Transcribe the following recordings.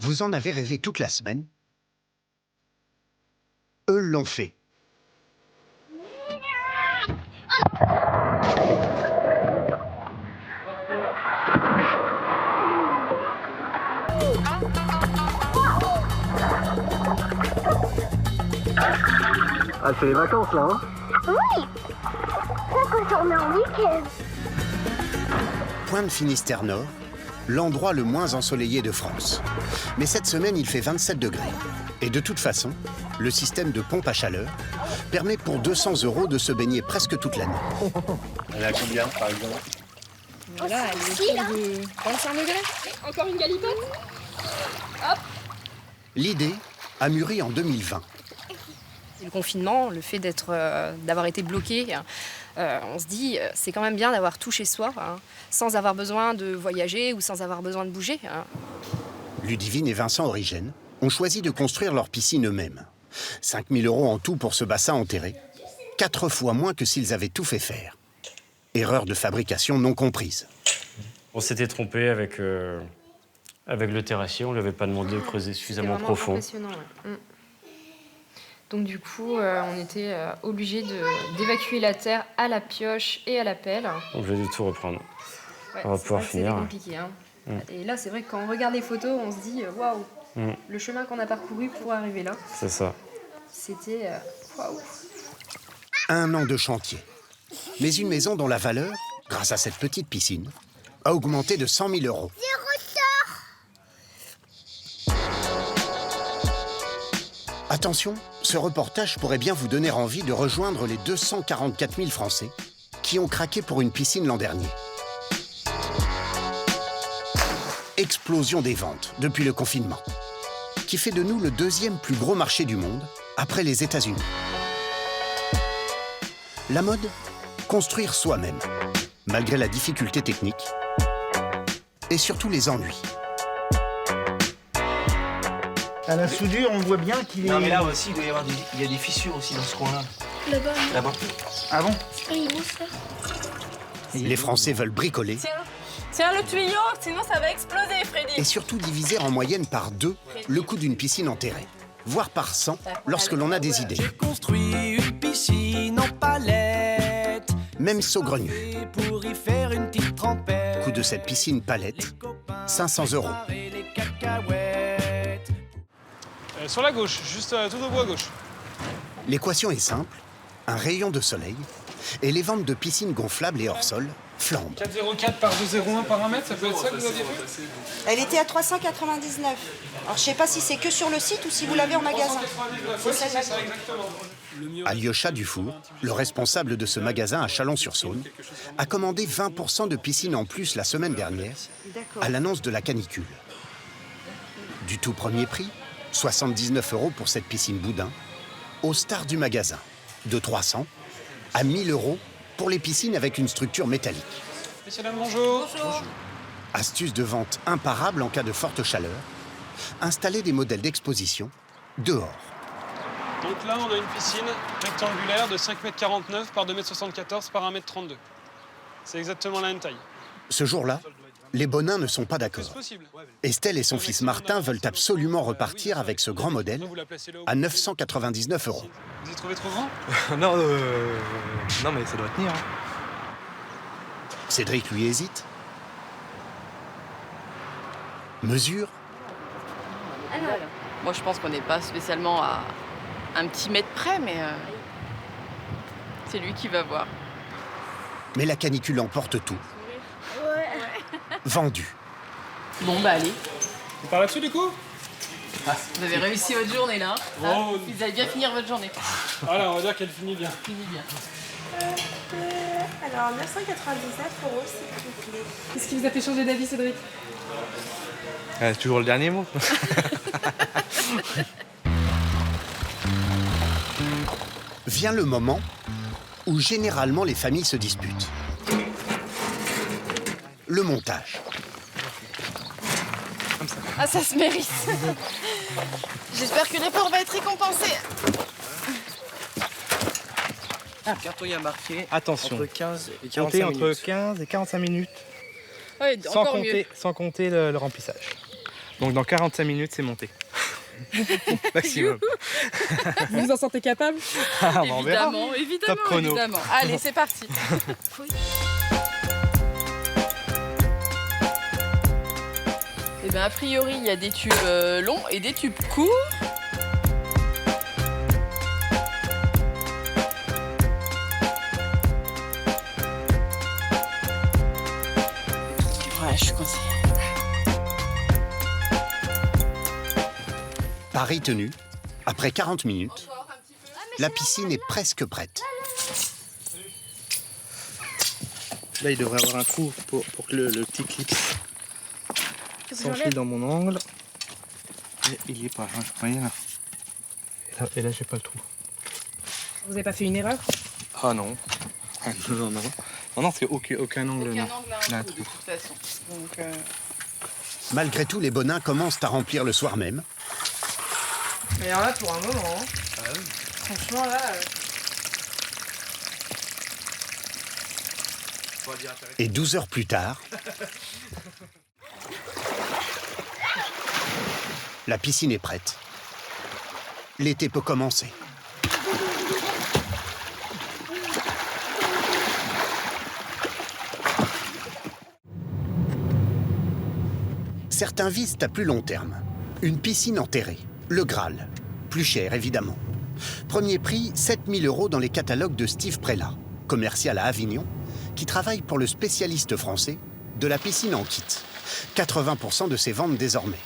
Vous en avez rêvé toute la semaine? Eux l'ont fait. Ah, c'est les vacances là, hein? Oui, c'est que j'en ai en week-end. Pointe Finistère Nord, l'endroit le moins ensoleillé de France. Mais cette semaine, il fait 27 degrés. Et de toute façon, le système de pompe à chaleur permet pour 200 € de se baigner presque toute l'année. Elle est à combien, par exemple? Voilà, elle est autour de 25 degrés. Encore une galipote. Hop. L'idée a mûri en 2020. Le confinement, le fait d'avoir été bloqué, on se dit c'est quand même bien d'avoir tout chez soi, hein, sans avoir besoin de voyager ou sans avoir besoin de bouger. Hein. Ludivine et Vincent Origène ont choisi de construire leur piscine eux-mêmes. 5 000 € en tout pour ce bassin enterré, 4 fois moins que s'ils avaient tout fait faire. Erreur de fabrication non comprise. On s'était trompé avec le terrassier, on ne lui avait pas demandé de creuser suffisamment profond. Impressionnant, ouais. Donc du coup, on était obligés d'évacuer la terre à la pioche et à la pelle. Donc je vais tout reprendre. Ouais, on va pouvoir finir. C'était compliqué. Hein. Et là, c'est vrai que quand on regarde les photos, on se dit waouh, le chemin qu'on a parcouru pour arriver là. C'est ça. C'était waouh. 1 an de chantier. Mais une maison dont la valeur, grâce à cette petite piscine, a augmenté de 100 000 €. Attention, ce reportage pourrait bien vous donner envie de rejoindre les 244 000 Français qui ont craqué pour une piscine l'an dernier. Explosion des ventes depuis le confinement, qui fait de nous le 2e plus gros marché du monde, après les États-Unis. La mode, construire soi-même, malgré la difficulté technique et surtout les ennuis. À la soudure, on voit bien qu'il est... Non mais là aussi, il doit y avoir il y a des fissures aussi dans ce coin-là. Là-bas. Là-bas. Ah bon? C'est pas une grosse ça. Les Français veulent bricoler Tiens le tuyau, sinon ça va exploser, Freddy. et surtout diviser en moyenne par 2 le coût d'une piscine enterrée, voire par 100 lorsque l'on a des idées. J'ai construit une piscine en palette. Même saugrenu. Pour y faire une petite trempette. Coût de cette piscine palette, 500 €. Et les cacahuètes. Sur la gauche, juste tout au bout à gauche. L'équation est simple, un rayon de soleil, et les ventes de piscines gonflables et hors sol flambent. 4,04 par 2,01 par 1 mètre, ça peut être ça que vous aviez fait? Elle était à 399. Alors je sais pas si c'est que sur le site ou si vous l'avez en magasin. Oui, c'est ça, exactement. Alyosha Dufour, le responsable de ce magasin à Chalon-sur-Saône, a commandé 20 % de piscine en plus la semaine dernière, à l'annonce de la canicule. Du tout premier prix, 79 € pour cette piscine boudin, aux stars du magasin, de 300 à 1 000 € pour les piscines avec une structure métallique. Messieurs, dames, bonjour. Bonjour. Astuce de vente imparable en cas de forte chaleur, installer des modèles d'exposition dehors. Donc là, on a une piscine rectangulaire de 5,49 m par 2,74 m par 1,32 m. C'est exactement la même taille. Ce jour-là, les Bonins ne sont pas C'est d'accord. possible. Estelle et son fils Martin veulent absolument repartir avec ce grand modèle Vous la placez là où à 999 €. vous avez trouvé trop grand? non, non mais ça doit tenir. Hein. Cédric lui hésite. Mesure. Moi je pense qu'on n'est pas spécialement à un petit mètre près, mais c'est lui qui va voir. Mais la canicule emporte tout. Vendu. Bon bah allez, On part là-dessus du coup? vous avez réussi votre journée là. Oh. Vous allez bien finir votre journée. Voilà, on va dire qu'elle finit bien. Fini bien. Alors 999 €, s'il vous plaît. Qu'est-ce qui vous a fait changer d'avis, Cédric? C'est toujours le dernier mot. Vient le moment où généralement les familles se disputent. Le montage. Ah ça se mérite. J'espère que l'effort va être récompensé. Bientôt il y a marqué Attention. entre 15 et 45 Comptez entre minutes. 15 et 45 minutes, Ouais, sans encore mieux. compter le remplissage. Donc dans 45 minutes, c'est monté. Maximum. Vous vous en sentez capable? Ah, on verra. Évidemment, Top chrono. évidemment. Allez, c'est parti. Et bien, a priori, il y a des tubes longs et des tubes courts. Ouais, je suis coincée. Pari tenu, après 40 minutes, la piscine est presque prête. Là, il devrait avoir un trou pour que le petit clip s'enfile dans mon angle. Et il y est pas, hein, je croyais là. Et là, j'ai pas le trou. Vous avez pas fait une erreur? Ah non. Ah, non, non. Non, non, c'est aucun angle. Aucun non. angle à un Là, trou, de toute façon. Donc, Malgré tout, les bonins commencent à remplir le soir même. Mais alors là, pour un moment, hein. Ah oui. Franchement, là... Et 12 heures plus tard, la piscine est prête. L'été peut commencer. Certains visent à plus long terme. Une piscine enterrée, le Graal. Plus cher, évidemment. Premier prix, 7 000 € dans les catalogues de Steve Prélat, commercial à Avignon, qui travaille pour le spécialiste français de la piscine en kit. 80% de ses ventes désormais.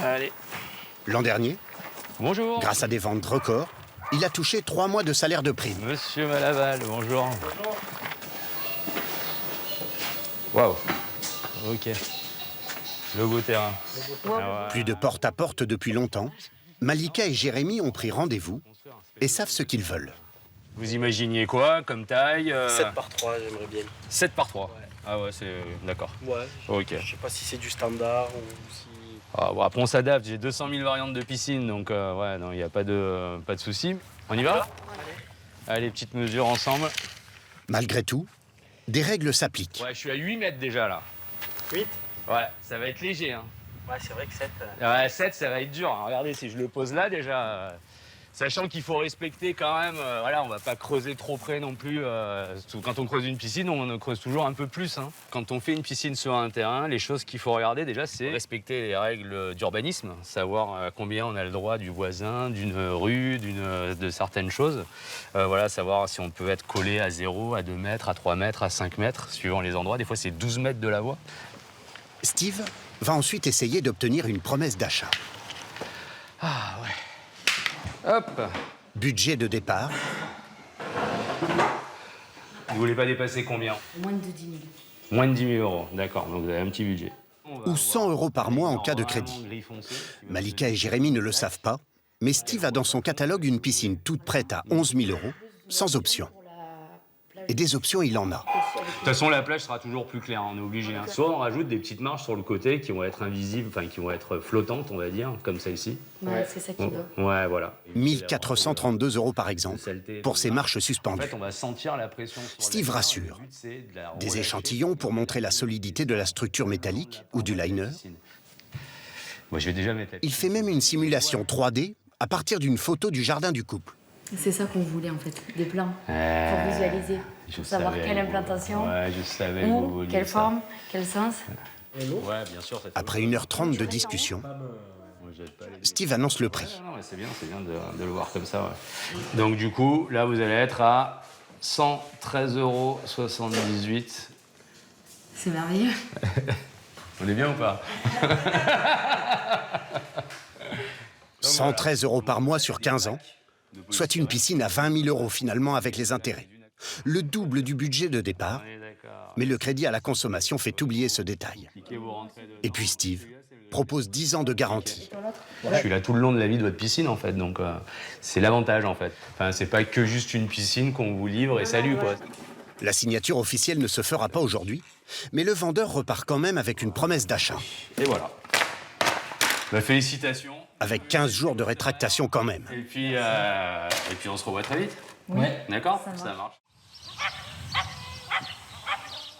Allez. L'an dernier, Bonjour. grâce à des ventes records, il a touché 3 mois de salaire de prime. Monsieur Malaval, bonjour. Waouh. Ok. Le beau terrain. Ah ouais. Plus de porte-à-porte depuis longtemps, Malika et Jérémy ont pris rendez-vous et savent ce qu'ils veulent. Vous imaginiez quoi comme taille 7 par 3, j'aimerais bien. 7 par 3. Ouais. Ah ouais, c'est... D'accord. Ouais. Ok. Je sais pas si c'est du standard ou si... Ah, bon, après, on s'adapte. J'ai 200 000 variantes de piscine, donc ouais, non, il n'y a pas de souci. On y va? Allez, petite mesure ensemble. Malgré tout, des règles s'appliquent. Ouais, je suis à 8 mètres déjà, là. 8? Ouais, ça va être léger, hein. Ouais, c'est vrai que 7... Ouais, 7, ça va être dur. Hein. Regardez, si je le pose là, déjà... Sachant qu'il faut respecter quand même, voilà, on va pas creuser trop près non plus. Quand on creuse une piscine, on creuse toujours un peu plus. Hein. Quand on fait une piscine sur un terrain, les choses qu'il faut regarder déjà, c'est respecter les règles d'urbanisme, savoir combien on a le droit du voisin, d'une rue, de certaines choses. Voilà, savoir si on peut être collé à 0, à 2 mètres, à 3 mètres, à 5 mètres, suivant les endroits. Des fois, c'est 12 mètres de la voie. Steve va ensuite essayer d'obtenir une promesse d'achat. Ah ouais. Hop. Budget de départ. Vous voulez pas dépasser combien? Moins de 10 000. Moins de 10 000 €, d'accord, donc vous avez un petit budget. Ou 100 € par mois en cas de crédit. Malika et Jérémy ne le savent pas, mais Steve a dans son catalogue une piscine toute prête à 11 000 €, sans option. Et des options, il en a. De toute façon, la plage sera toujours plus claire, on est obligé. Hein. Soit on rajoute des petites marches sur le côté qui vont être invisibles, enfin qui vont être flottantes, on va dire, comme celle-ci. Ouais, c'est ça qui va. Ouais, voilà. 1 432 € par exemple, pour ces marches En suspendues. fait, on va sentir la pression sur Steve la rassure. Le but, c'est de la Des relâcher. échantillons pour montrer la solidité de la structure métallique ou du liner. Moi, je vais déjà mettre la Il fait même une simulation 3D à partir d'une photo du jardin du couple. C'est ça qu'on voulait en fait, des plans pour visualiser, pour savoir quelle implantation, Ouais, je savais que vous où, vouliez quelle ça. forme, quel sens. Ouais, bien sûr. Après 1h30 de discussion, Steve annonce le prix. Non, mais c'est bien de le voir comme ça. Ouais. Donc du coup, là, vous allez être à 113,78 €. C'est merveilleux. On est bien ou pas? 113 € par mois sur 15 ans, soit une piscine à 20 000 € finalement avec les intérêts. Le double du budget de départ, mais le crédit à la consommation fait oublier ce détail. Et puis Steve propose 10 ans de garantie. Je suis là tout le long de la vie de votre piscine en fait, donc c'est l'avantage en fait. Enfin, c'est pas que juste une piscine qu'on vous livre et salut quoi. La signature officielle ne se fera pas aujourd'hui, mais le vendeur repart quand même avec une promesse d'achat. Et voilà. Bah, félicitations. Avec 15 jours de rétractation quand même. Et puis on se revoit très vite. Oui. D'accord? Ça marche. Ça marche.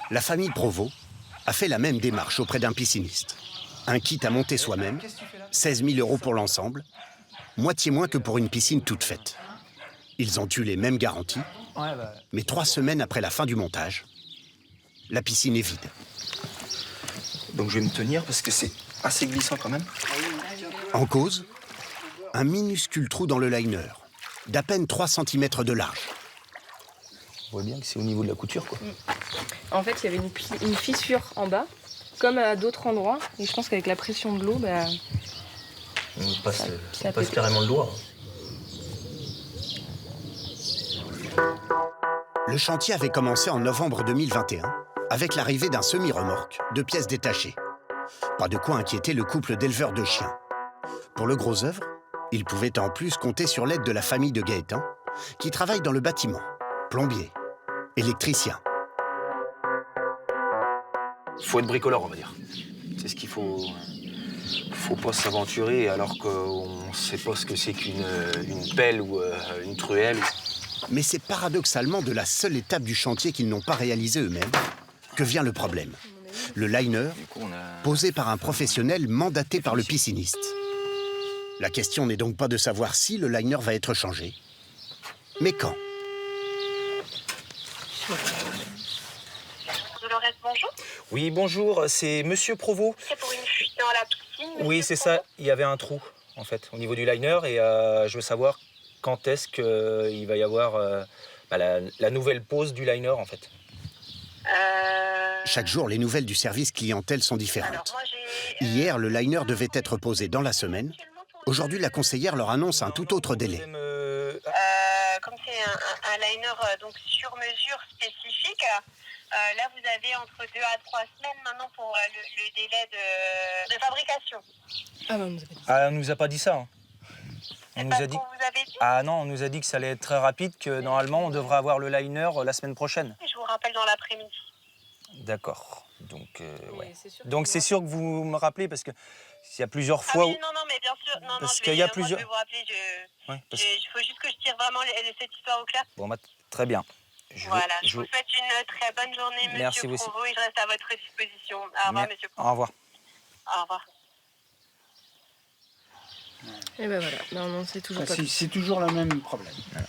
La famille Provost a fait la même démarche auprès d'un pisciniste. Un kit à monter soi-même, 16 000 € pour l'ensemble, moitié moins que pour une piscine toute faite. Ils ont eu les mêmes garanties, mais 3 semaines après la fin du montage, la piscine est vide. Donc je vais me tenir parce que c'est assez glissant quand même. En cause, un minuscule trou dans le liner, d'à peine 3 cm de large. On voit bien que c'est au niveau de la couture, quoi. En fait, il y avait une fissure en bas, comme à d'autres endroits. Et je pense qu'avec la pression de l'eau, On passe carrément le doigt. Le chantier avait commencé en novembre 2021, avec l'arrivée d'un semi-remorque de pièces détachées. Pas de quoi inquiéter le couple d'éleveurs de chiens. Pour le gros œuvre, ils pouvaient en plus compter sur l'aide de la famille de Gaëtan, qui travaille dans le bâtiment, plombier, électricien. Il faut être bricoleur, on va dire. C'est ce qu'il faut. Faut pas s'aventurer alors qu'on ne sait pas ce que c'est qu'une pelle ou une truelle. Mais c'est paradoxalement de la seule étape du chantier qu'ils n'ont pas réalisé eux-mêmes que vient le problème. Le liner, posé par un professionnel mandaté par le pisciniste. La question n'est donc pas de savoir si le liner va être changé, mais quand. Dolores, bonjour. Oui, bonjour, c'est Monsieur Provost. C'est pour une fuite dans la piscine. Oui, c'est ça. Il y avait un trou, en fait, au niveau du liner. Et je veux savoir quand est-ce qu'il va y avoir la nouvelle pose du liner, en fait. Chaque jour, les nouvelles du service clientèle sont différentes. Hier, le liner devait être posé dans la semaine. Aujourd'hui, la conseillère leur annonce un tout autre délai. Comme c'est un liner donc sur mesure spécifique, là vous avez entre 2 à 3 semaines maintenant pour le délai de fabrication. On nous a pas dit ça. Hein. On nous a dit... Ah non, on nous a dit que ça allait être très rapide, que normalement on devrait avoir le liner la semaine prochaine. Je vous rappelle dans l'après-midi. D'accord. Donc, ouais. Donc c'est sûr que vous me rappelez parce que s'il y a plusieurs fois. Ah oui, non, mais bien sûr. Non, parce non, qu'il y a plusieurs. Je vais vous rappeler. Il faut juste que je tire vraiment cette histoire au clair. Bon, très bien. Je vous souhaite une très bonne journée, Monsieur Provost, et je reste à votre disposition. Au revoir, Monsieur Provost. Au revoir. Au revoir. Et ben voilà, non, c'est toujours pas... C'est toujours le même problème. Voilà.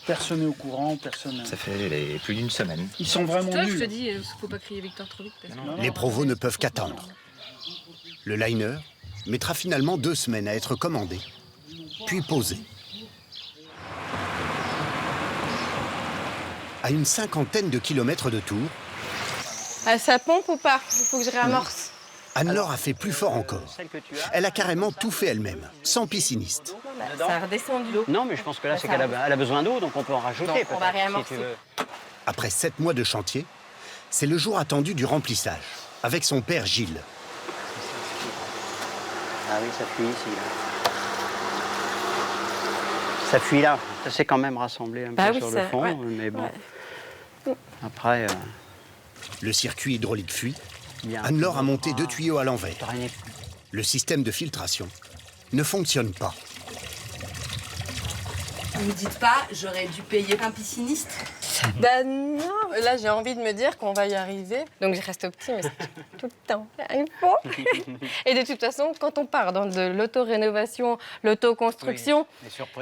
Personne n'est au courant, personne... Ça fait plus d'une semaine. Ils sont vraiment nuls. Je te dis, il ne faut pas crier Victor trop vite. Parce que... Les Provost ne peuvent qu'attendre. Le liner mettra finalement 2 semaines à être commandé, puis posé. À une 50aine de kilomètres de Tours... Ah, ça pompe ou pas? Il faut que je réamorce. Anne-Laure a fait plus fort encore. Elle a carrément tout fait elle-même, sans pisciniste. Ça a redescendu l'eau. Non, mais je pense que là, c'est qu'elle a besoin d'eau, donc on peut en rajouter. Donc, on va réamorcer. Si Après 7 mois de chantier, c'est le jour attendu du remplissage, avec son père Gilles. Ah oui, ça fuit ici. Là. Ça fuit là. Ça s'est quand même rassemblé un peu sur le fond, mais bon. Ouais. Après... Le circuit hydraulique fuit. Anne-Laure a monté 2 tuyaux à l'envers. Le système de filtration ne fonctionne pas. Vous dites pas, j'aurais dû payer un pisciniste? Ben non, là j'ai envie de me dire qu'on va y arriver. Donc je reste optimiste tout le temps. Il faut. Et de toute façon, quand on part dans de l'auto-rénovation, l'auto-construction,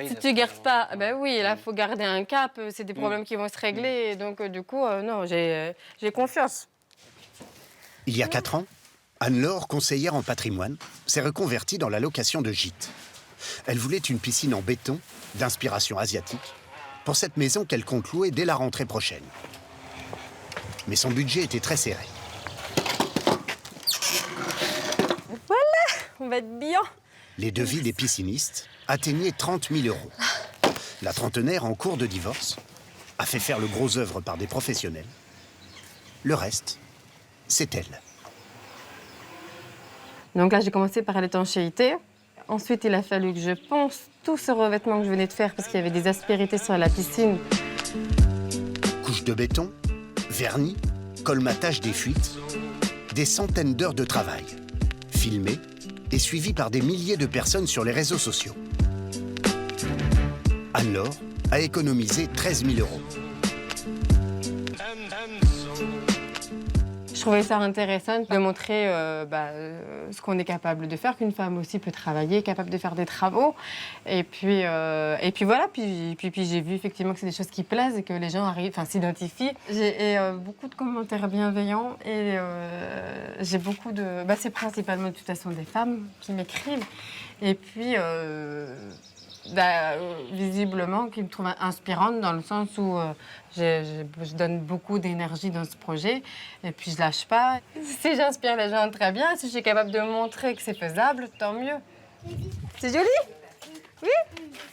si tu gardes pas, ben oui, là il faut garder un cap, c'est des problèmes qui vont se régler. Et donc du coup, non, j'ai confiance. Il y a 4 ans, Anne-Laure, conseillère en patrimoine, s'est reconvertie dans la location de gîtes. Elle voulait une piscine en béton, d'inspiration asiatique, pour cette maison qu'elle compte louer dès la rentrée prochaine. Mais son budget était très serré. Voilà, on va être bien. Les devis des piscinistes atteignaient 30 000 €. La trentenaire, en cours de divorce, a fait faire le gros œuvre par des professionnels. Le reste... c'est elle. Donc là, j'ai commencé par l'étanchéité. Ensuite, il a fallu que je ponce tout ce revêtement que je venais de faire parce qu'il y avait des aspérités sur la piscine. Couche de béton, vernis, colmatage des fuites, des centaines d'heures de travail, filmées et suivies par des milliers de personnes sur les réseaux sociaux. Anne-Laure a économisé 13 000 €. trouvais ça intéressant de montrer ce qu'on est capable de faire, qu'une femme aussi peut travailler, capable de faire des travaux. Et puis voilà, puis j'ai vu effectivement que c'est des choses qui plaisent et que les gens s'identifient. J'ai beaucoup de commentaires bienveillants et j'ai beaucoup de... c'est principalement de toute façon des femmes qui m'écrivent. Et puis... visiblement, qui me trouve inspirante dans le sens où je donne beaucoup d'énergie dans ce projet et puis je lâche pas. Si j'inspire les gens, très bien. Si je suis capable de montrer que c'est faisable, tant mieux. C'est joli? Oui?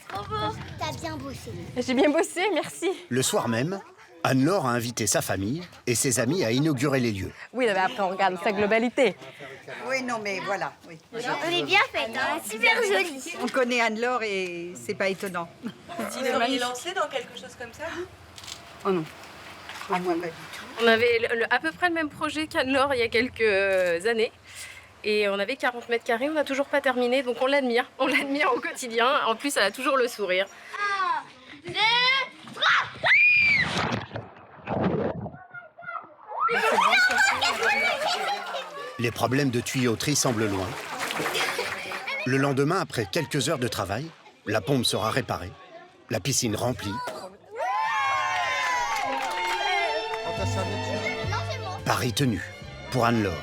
Trop beau. T'as bien bossé. J'ai bien bossé, merci. Le soir même, Anne-Laure a invité sa famille et ses amis à inaugurer les lieux. Oui, mais après on regarde sa globalité. Oui, non, mais voilà. Oui. On est bien faite, hein, super jolie. On connaît Anne-Laure et c'est pas étonnant. Vous auriez lancé dans quelque chose comme ça? Oh non. Ah, moi, pas du tout. On avait à peu près le même projet qu'Anne-Laure il y a quelques années. Et on avait 40 mètres carrés, on n'a toujours pas terminé, donc on l'admire au quotidien. En plus, elle a toujours le sourire. 1, 2, 3. Les problèmes de tuyauterie semblent loin. Le lendemain, après quelques heures de travail, la pompe sera réparée, la piscine remplie. Pari tenu pour Anne-Laure.